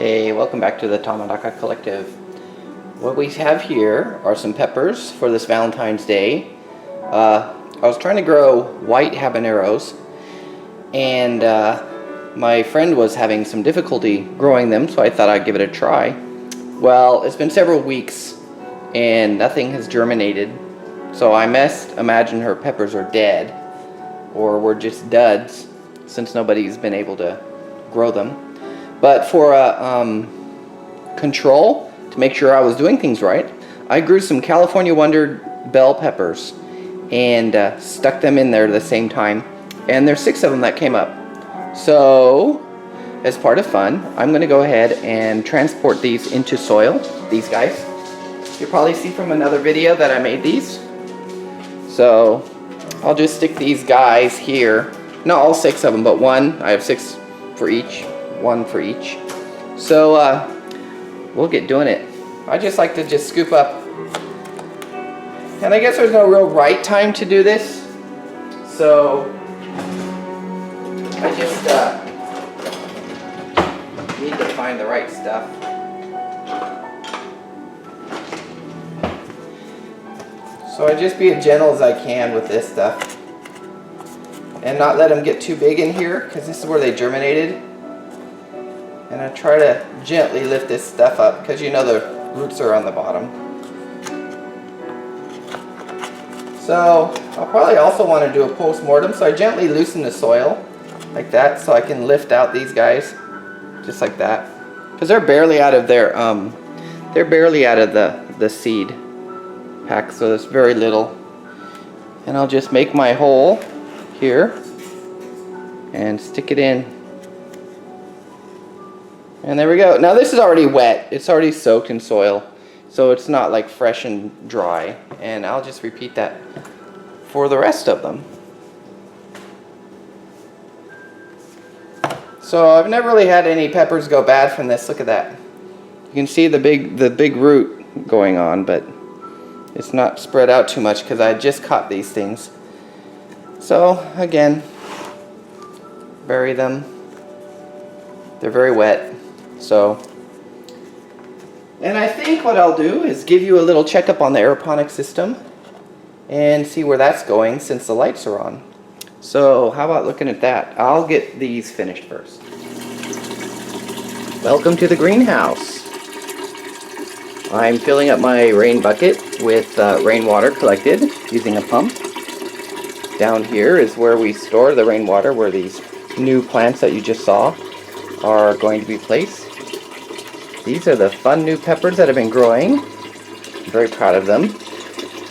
Hey, welcome back to the Tamadaka Collective. What we have here are some peppers for this Valentine's Day. I was trying to grow white habaneros, and my friend was having some difficulty growing them, so I thought I'd give it a try. Well, it's been several weeks and nothing has germinated, so I must imagine her peppers are dead or were just duds since nobody's been able to grow them. But for control, to make sure I was doing things right, I grew some California Wonder bell peppers and stuck them in there at the same time. And there's 6 of them that came up. So, as part of fun, I'm going to go ahead and transport these into soil, these guys. You'll probably see from another video that I made these. So, I'll just stick these guys here. Not all 6 of them, but one. I have 6 for each. 1 for each. So we'll get doing it. I just like to just scoop up, and I guess there's no real right time to do this, so I just need to find the right stuff. So I just be as gentle as I can with this stuff and not let them get too big in here, because this is where they germinated. And I try to gently lift this stuff up because you know the roots are on the bottom. So I'll probably also want to do a post-mortem, so I gently loosen the soil like that so I can lift out these guys just like that, because they're barely out of their the seed pack, so there's very little. And I'll just make my hole here and stick it in. And there we go. Now this is already wet. It's already soaked in soil, so it's not like fresh and dry. And I'll just repeat that for the rest of them. So I've never really had any peppers go bad from this. Look at that. You can see the big root going on, but it's not spread out too much because I just caught these things. So again, bury them. They're very wet. So, and I think what I'll do is give you a little checkup on the aeroponic system and see where that's going since the lights are on. So how about looking at that? I'll get these finished first. Welcome to the greenhouse. I'm filling up my rain bucket with rainwater collected using a pump. Down here is where we store the rainwater, where these new plants that you just saw are going to be placed. These are the fun new peppers that have been growing. I'm very proud of them.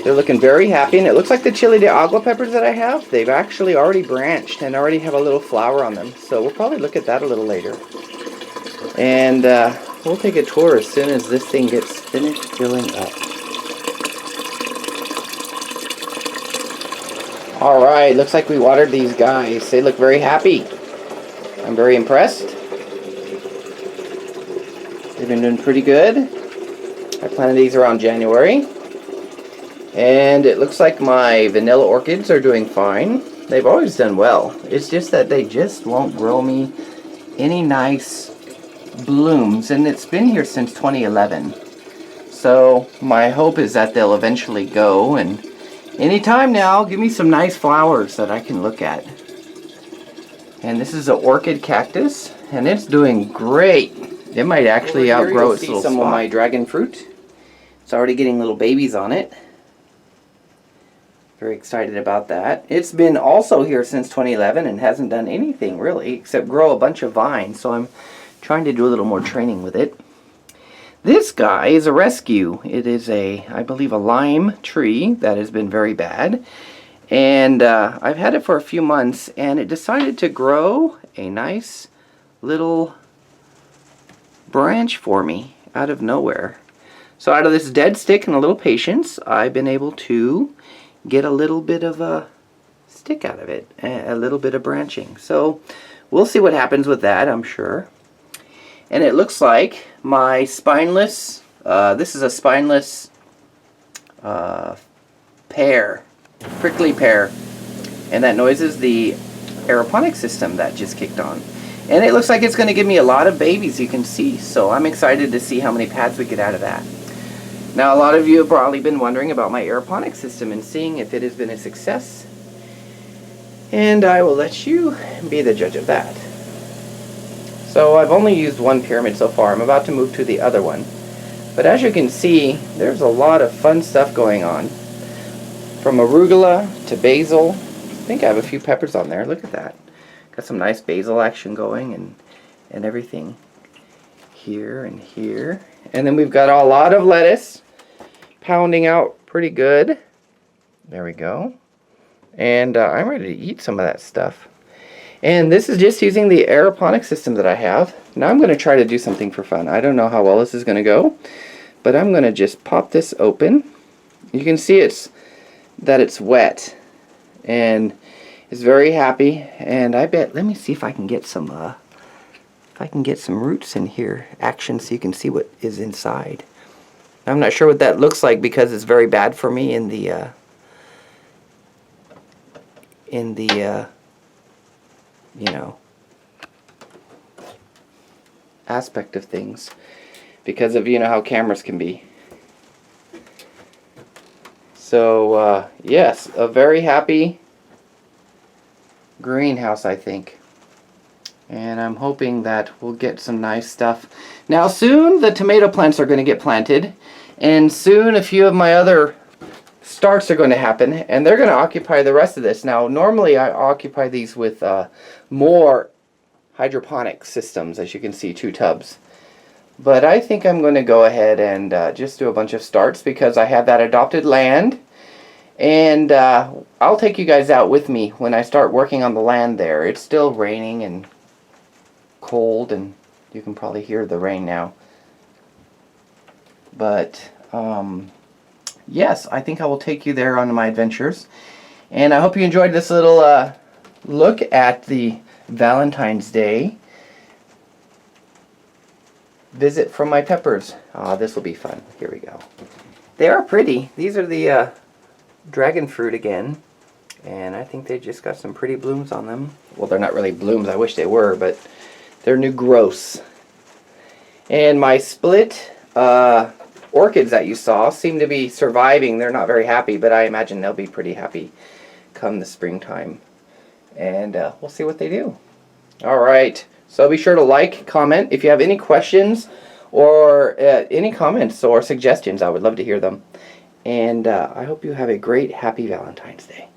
They're looking very happy, and it looks like the chili de agua peppers that I have, they've actually already branched and already have a little flower on them. So we'll probably look at that a little later. And we'll take a tour as soon as this thing gets finished filling up. Alright, looks like we watered these guys. They look very happy. I'm very impressed. They've been doing pretty good. I planted these around January. And it looks like my vanilla orchids are doing fine. They've always done well. It's just that they just won't grow me any nice blooms. And it's been here since 2011. So my hope is that they'll eventually go. And anytime now, give me some nice flowers that I can look at. And this is an orchid cactus. And it's doing great. It might actually outgrow its little spot. Some of my dragon fruit. It's already getting little babies on it. Very excited about that. It's been also here since 2011 and hasn't done anything really except grow a bunch of vines. So I'm trying to do a little more training with it. This guy is a rescue. It is I believe a lime tree that has been very bad. And I've had it for a few months, and it decided to grow a nice little branch for me out of nowhere. So out of this dead stick and a little patience, I've been able to get a little bit of a stick out of it, a little bit of branching. So we'll see what happens with that, I'm sure. And it looks like my spineless, this is a spineless pear, prickly pear, and that noise is the aeroponic system that just kicked on. And it looks like it's going to give me a lot of babies, you can see. So I'm excited to see how many pads we get out of that. Now, a lot of you have probably been wondering about my aeroponics system and seeing if it has been a success. And I will let you be the judge of that. So I've only used one pyramid so far. I'm about to move to the other one. But as you can see, there's a lot of fun stuff going on. From arugula to basil. I think I have a few peppers on there. Look at that. Got some nice basil action going and everything. Here and here. And then we've got a lot of lettuce pounding out pretty good. There we go. And I'm ready to eat some of that stuff. And this is just using the aeroponic system that I have. Now I'm going to try to do something for fun. I don't know how well this is going to go, but I'm going to just pop this open. You can see that it's wet and it's very happy. And I bet, let me see if I can get some roots in here action so you can see what is inside. I'm not sure what that looks like because it's very bad for me in the you know, aspect of things because of, you know, how cameras can be. So yes, a very happy greenhouse, I think. And I'm hoping that we'll get some nice stuff. Now soon the tomato plants are going to get planted, and soon a few of my other starts are going to happen, and they're going to occupy the rest of this. Now normally I occupy these with more hydroponic systems, as you can see, 2 tubs. But I think I'm going to go ahead and just do a bunch of starts because I have that adopted land. And I'll take you guys out with me when I start working on the land there. It's still raining and cold, and you can probably hear the rain now. But yes, I think I will take you there on my adventures. And I hope you enjoyed this little look at the Valentine's Day visit from my peppers. This will be fun. Here we go. They are pretty. These are the dragon fruit again. And I think they just got some pretty blooms on them. Well, they're not really blooms. I wish they were, but they're new growths. And my split orchids that you saw seem to be surviving. They're not very happy, but I imagine they'll be pretty happy come the springtime. And we'll see what they do. Alright, so be sure to like, comment. If you have any questions or any comments or suggestions, I would love to hear them. And I hope you have a great, happy Valentine's Day.